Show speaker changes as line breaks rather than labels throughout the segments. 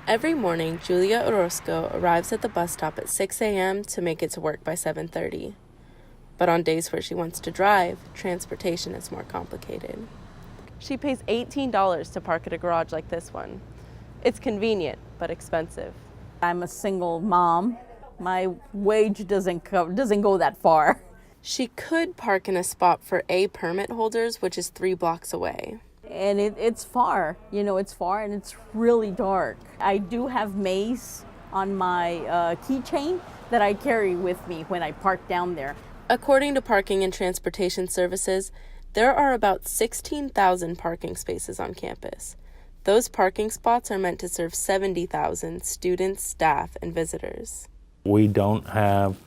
Every morning, Julia Orozco arrives at the bus stop at 6 a.m. to make it to work by 7:30. But on days where she wants to drive, transportation is more complicated. She pays $18 to park at a garage like this one. It's convenient, but expensive.
I'm a single mom. My wage doesn't go that far.
She could park in a spot for A permit holders, which is 3 blocks away.
And it's far, it's far and it's really dark. I do have mace on my keychain that I carry with me when I park down there.
According to Parking and Transportation Services, there are about 16,000 parking spaces on campus. Those parking spots are meant to serve 70,000 students, staff, and visitors.
We don't have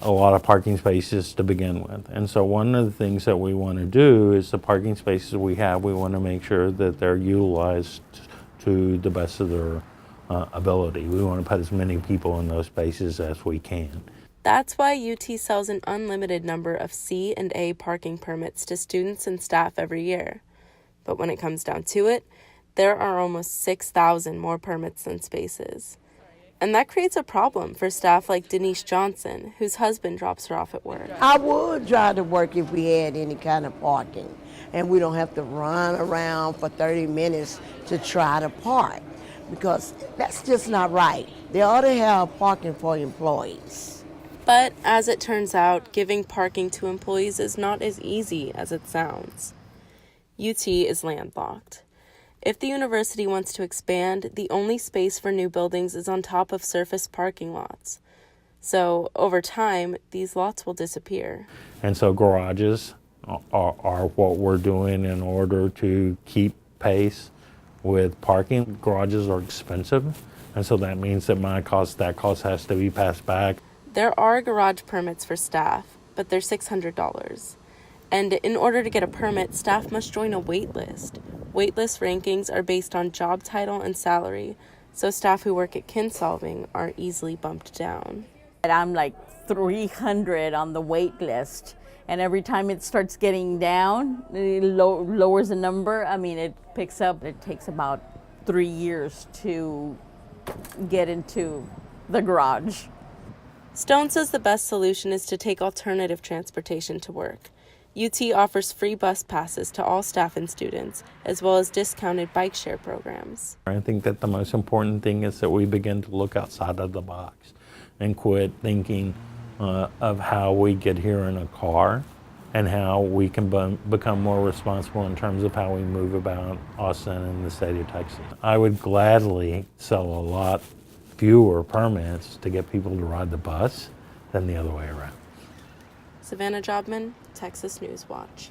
a lot of parking spaces to begin with. And so one of the things that we want to do is the parking spaces we have, we want to make sure that they're utilized to the best of their ability. We want to put as many people in those spaces as we can.
That's why UT sells an unlimited number of C and A parking permits to students and staff every year. But when it comes down to it, there are almost 6,000 more permits than spaces. And that creates a problem for staff like Denise Johnson, whose husband drops her off at work.
I would drive to work if we had any kind of parking, and we don't have to run around for 30 minutes to try to park, because that's just not right. They ought to have parking for employees.
But as it turns out, giving parking to employees is not as easy as it sounds. UT is landlocked. If the university wants to expand, the only space for new buildings is on top of surface parking lots. So over time, these lots will disappear.
And so garages are what we're doing in order to keep pace with parking. Garages are expensive, and so that means that that cost has to be passed back.
There are garage permits for staff, but they're $600. And in order to get a permit, staff must join a waitlist. Waitlist rankings are based on job title and salary, so staff who work at Kinsolving are easily bumped down.
I'm like 300 on the wait list, and every time it starts getting down, it lowers the number. It picks up. It takes about 3 years to get into the garage.
Stone says the best solution is to take alternative transportation to work. UT offers free bus passes to all staff and students, as well as discounted bike share programs.
I think that the most important thing is that we begin to look outside of the box and quit thinking of how we get here in a car and how we can become more responsible in terms of how we move about Austin and the state of Texas. I would gladly sell a lot fewer permits to get people to ride the bus than the other way around.
Savannah Jobman, Texas News Watch.